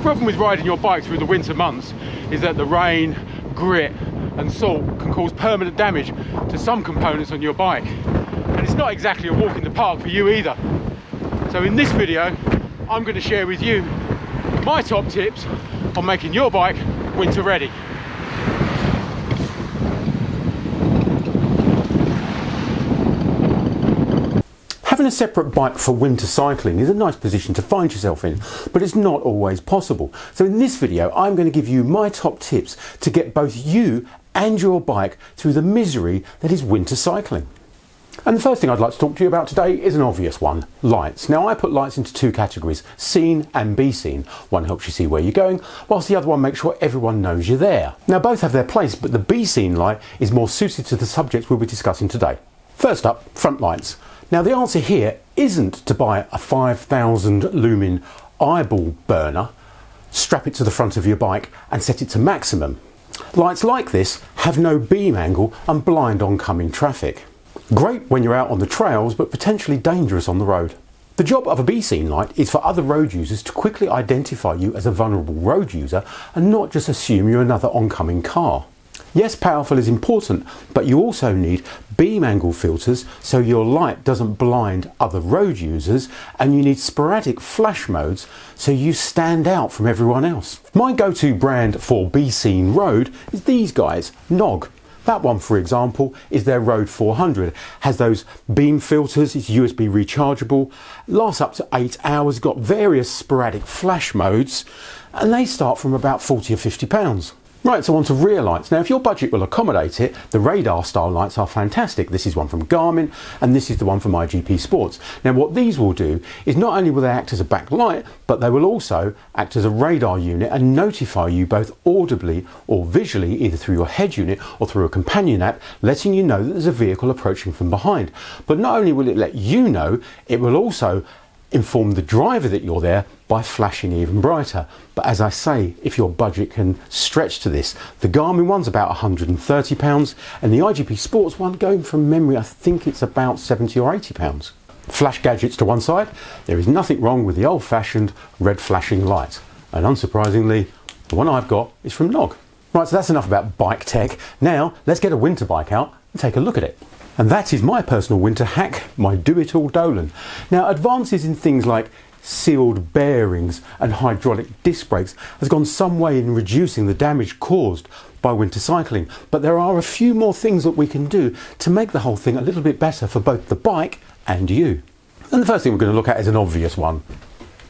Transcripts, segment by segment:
problem with riding your bike through the winter months is that the rain, grit and salt can cause permanent damage to some components on your bike. And it's not exactly a walk in the park for you either. So in this video, I'm going to share with you my top tips on making your bike winter ready. Having a separate bike for winter cycling is a nice position to find yourself in, but it's not always possible. So in this video, I'm going to give you my top tips to get both you and your bike through the misery that is winter cycling. And the first thing I'd like to talk to you about today is an obvious one, lights. Now I put lights into two categories, seen and be seen. One helps you see where you're going, whilst the other one makes sure everyone knows you're there. Now both have their place, but the be seen light is more suited to the subjects we'll be discussing today. First up, front lights. Now the answer here isn't to buy a 5,000 lumen eyeball burner, strap it to the front of your bike and set it to maximum. Lights like this have no beam angle and blind oncoming traffic. Great when you're out on the trails, but potentially dangerous on the road. The job of a be-seen light is for other road users to quickly identify you as a vulnerable road user and not just assume you're another oncoming car. Yes, powerful is important, but you also need beam angle filters so your light doesn't blind other road users, and you need sporadic flash modes so you stand out from everyone else. My go-to brand for be seen road is these guys, Knog. That one, for example, is their Road 400. Has those beam filters, it's USB rechargeable, lasts up to 8 hours, got various sporadic flash modes, and they start from about 40 or 50 pounds. Right, so on to rear lights. Now if your budget will accommodate it, the radar style lights are fantastic. This is one from Garmin and this is the one from iGPSPORT. Now what these will do is not only will they act as a backlight, but they will also act as a radar unit and notify you both audibly or visually, either through your head unit or through a companion app, letting you know that there's a vehicle approaching from behind. But not only will it let you know, it will also inform the driver that you're there by flashing even brighter. But as I say, if your budget can stretch to this, the Garmin one's about £130 and the iGPSPORT one, going from memory, I think it's about £70 or £80. Flash gadgets to one side, there is nothing wrong with the old-fashioned red flashing light. And unsurprisingly, the one I've got is from Knog. Right, so that's enough about bike tech. Now let's get a winter bike out and take a look at it. And that is my personal winter hack, my do-it-all Dolan. Now advances in things like sealed bearings and hydraulic disc brakes has gone some way in reducing the damage caused by winter cycling, but there are a few more things that we can do to make the whole thing a little bit better for both the bike and you. And the first thing we're going to look at is an obvious one.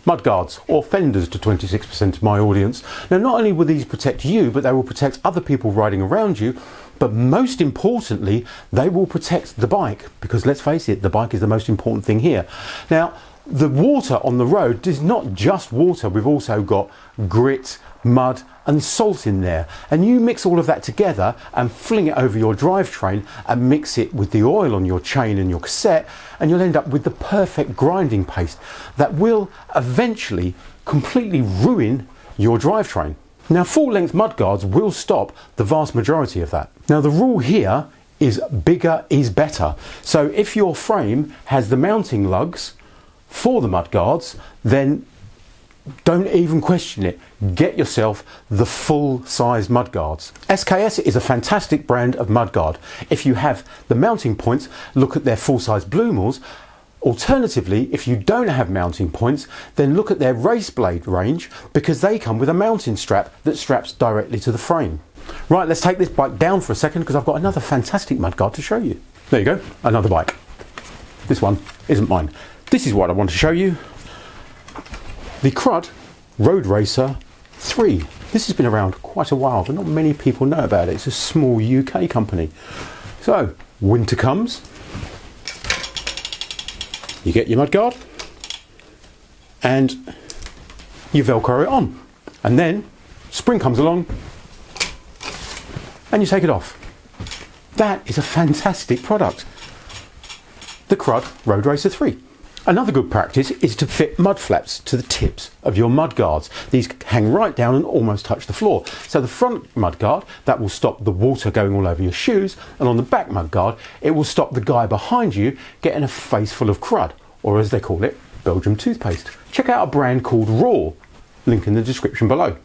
Mudguards, or fenders to 26% of my audience. Now not only will these protect you, but they will protect other people riding around you, but most importantly, they will protect the bike, because let's face it, the bike is the most important thing here. Now, the water on the road is not just water, we've also got grit, mud and salt in there, and you mix all of that together and fling it over your drivetrain and mix it with the oil on your chain and your cassette, and you'll end up with the perfect grinding paste that will eventually completely ruin your drivetrain. Now full-length mudguards will stop the vast majority of that. Now the rule here is bigger is better. So if your frame has the mounting lugs for the mudguards, then don't even question it. Get yourself the full-size mudguards. SKS is a fantastic brand of mudguard. If you have the mounting points, look at their full-size Bluemels. Alternatively, if you don't have mounting points, then look at their Raceblade range, because they come with a mounting strap that straps directly to the frame. Right, let's take this bike down for a second because I've got another fantastic mudguard to show you. There you go, another bike. This one isn't mine. This is what I want to show you. The Crud RoadRacer 3. This has been around quite a while, but not many people know about it. It's a small UK company. So, winter comes. You get your mudguard and you Velcro it on, and then spring comes along and you take it off. That is a fantastic product. The Crud RoadRacer 3. Another good practice is to fit mud flaps to the tips of your mudguards. These hang right down and almost touch the floor. So the front mudguard, that will stop the water going all over your shoes, and on the back mudguard, it will stop the guy behind you getting a face full of crud, or as they call it, Belgium toothpaste. Check out a brand called Raw. link in the description below.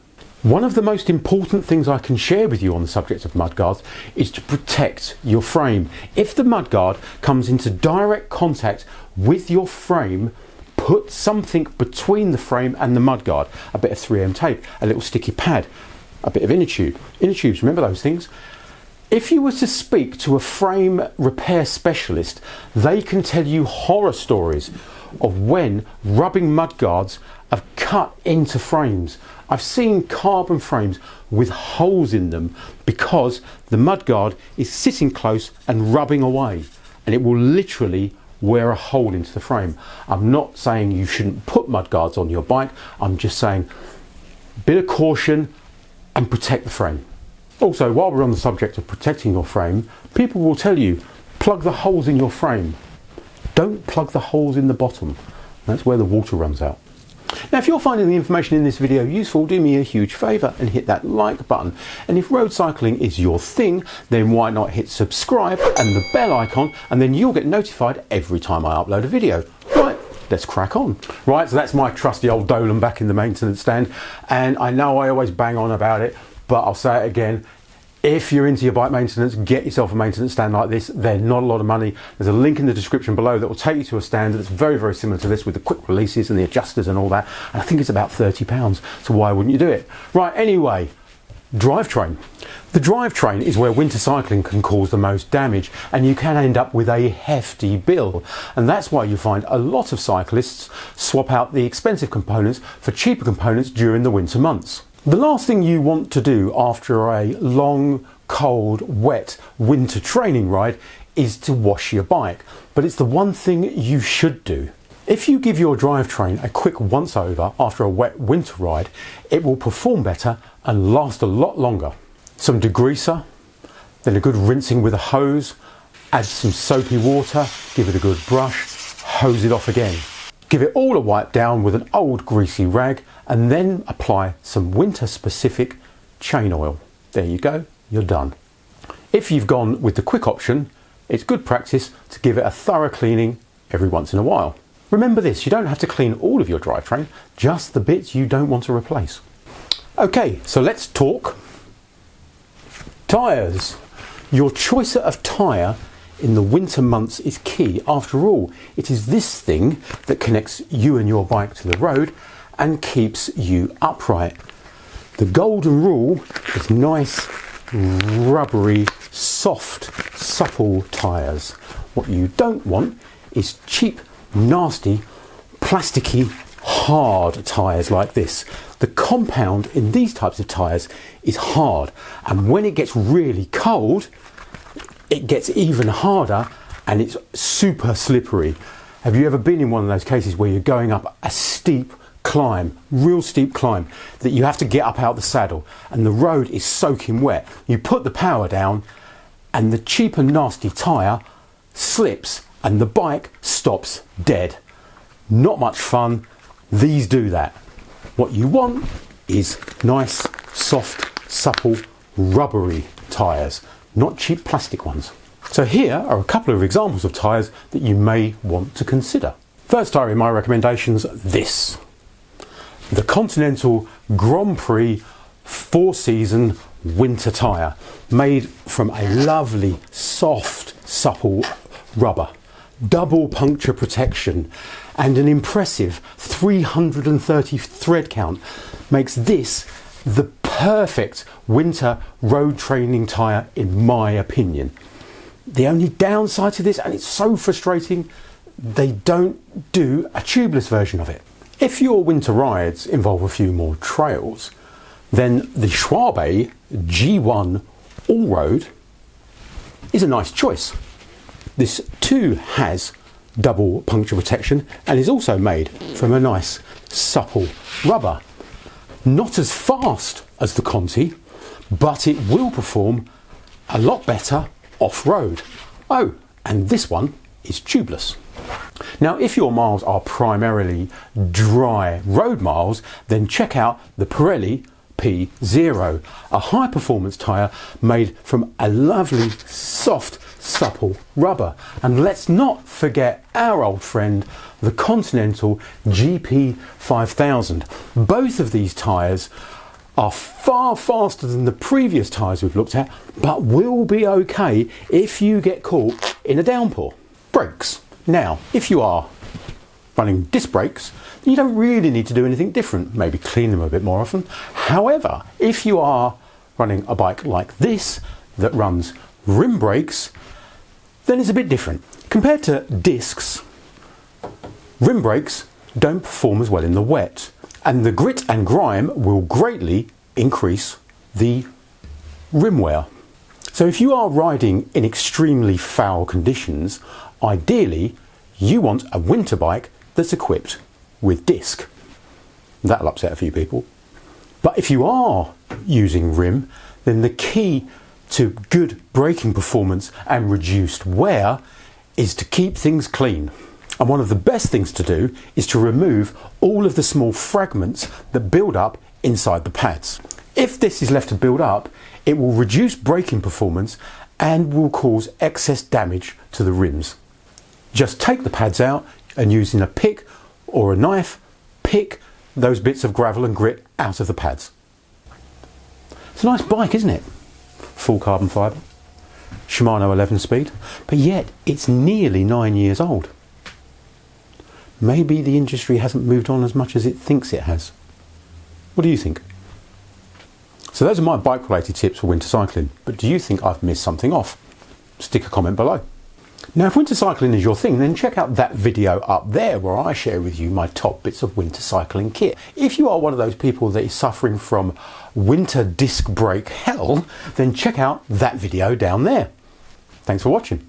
One of the most important things I can share with you on the subject of mudguards is to protect your frame. If the mudguard comes into direct contact with your frame, put something between the frame and the mudguard. A bit of 3M tape, a little sticky pad, a bit of inner tube. Inner tubes, remember those things? If you were to speak to a frame repair specialist, they can tell you horror stories of when rubbing mudguards have cut into frames. I've seen carbon frames with holes in them because the mudguard is sitting close and rubbing away, and it will literally wear a hole into the frame. I'm not saying you shouldn't put mudguards on your bike, I'm just saying bit of caution and protect the frame. Also, while we're on the subject of protecting your frame, people will tell you plug the holes in your frame. Don't plug the holes in the bottom. That's where the water runs out. Now, if you're finding the information in this video useful, do me a huge favour and hit that like button. And if road cycling is your thing, then why not hit subscribe and the bell icon, and then you'll get notified every time I upload a video. Right, let's crack on. Right, so that's my trusty old Dolan back in the maintenance stand. And I know I always bang on about it, but I'll say it again. If you're into your bike maintenance, get yourself a maintenance stand like this. They're not a lot of money. There's a link in the description below that will take you to a stand that's very, very similar to this with the quick releases and the adjusters and all that. And I think it's about £30, so why wouldn't you do it? Right, anyway, drivetrain. The drivetrain is where winter cycling can cause the most damage, and you can end up with a hefty bill. And that's why you find a lot of cyclists swap out the expensive components for cheaper components during the winter months. The last thing you want to do after a long, cold, wet winter training ride is to wash your bike, but it's the one thing you should do. If you give your drivetrain a quick once over after a wet winter ride, it will perform better and last a lot longer. Some degreaser, then a good rinsing with a hose, add some soapy water, give it a good brush, hose it off again. Give it all a wipe down with an old greasy rag, and then apply some winter specific chain oil. There you go, you're done. If you've gone with the quick option, it's good practice to give it a thorough cleaning every once in a while. Remember this, you don't have to clean all of your drivetrain, just the bits you don't want to replace. Okay, so let's talk tyres. Your choice of tyre in the winter months is key. After all, it is this thing that connects you and your bike to the road and keeps you upright. The golden rule is nice, rubbery, soft, supple tyres. What you don't want is cheap, nasty, plasticky, hard tyres like this. The compound in these types of tyres is hard, and when it gets really cold, it gets even harder and it's super slippery. Have you ever been in one of those cases where you're going up a steep climb, real steep climb, that you have to get up out the saddle and the road is soaking wet? You put the power down and the cheap and nasty tyre slips and the bike stops dead. Not much fun. These do that. What you want is nice, soft, supple, rubbery tyres, not cheap plastic ones. So here are a couple of examples of tyres that you may want to consider. First tyre in my recommendations, this. The Continental Grand Prix 4-season winter tyre, made from a lovely, soft, supple rubber. Double puncture protection and an impressive 330 thread count makes this the perfect winter road training tyre in my opinion. The only downside to this, and it's so frustrating, they don't do a tubeless version of it. If your winter rides involve a few more trails, then the Schwalbe G1 Allroad is a nice choice. This too has double puncture protection and is also made from a nice supple rubber. Not as fast as the Conti, but it will perform a lot better off-road. Oh, and this one is tubeless. Now, if your miles are primarily dry road miles, then check out the Pirelli SP0, a high performance tyre made from a lovely soft supple rubber. And let's not forget our old friend, the Continental GP5000. Both of these tyres are far faster than the previous tyres we've looked at, but will be okay if you get caught in a downpour. Brakes. Now, if you are running disc brakes, you don't really need to do anything different, maybe clean them a bit more often. However, if you are running a bike like this that runs rim brakes, then it's a bit different. Compared to discs, rim brakes don't perform as well in the wet, and the grit and grime will greatly increase the rim wear. So if you are riding in extremely foul conditions, ideally you want a winter bike that's equipped with disc. That'll upset a few people. But if you are using rim, then the key to good braking performance and reduced wear is to keep things clean. And one of the best things to do is to remove all of the small fragments that build up inside the pads. If this is left to build up, it will reduce braking performance and will cause excess damage to the rims. Just take the pads out and using a pick or a knife, pick those bits of gravel and grit out of the pads. It's a nice bike, isn't it? Full carbon fibre, Shimano 11 speed, but yet it's nearly 9 years old. Maybe the industry hasn't moved on as much as it thinks it has. What do you think? So those are my bike related tips for winter cycling, but do you think I've missed something off? Stick a comment below. Now, if winter cycling is your thing, then check out that video up there where I share with you my top bits of winter cycling kit. If you are one of those people that is suffering from winter disc brake hell, then check out that video down there. Thanks for watching.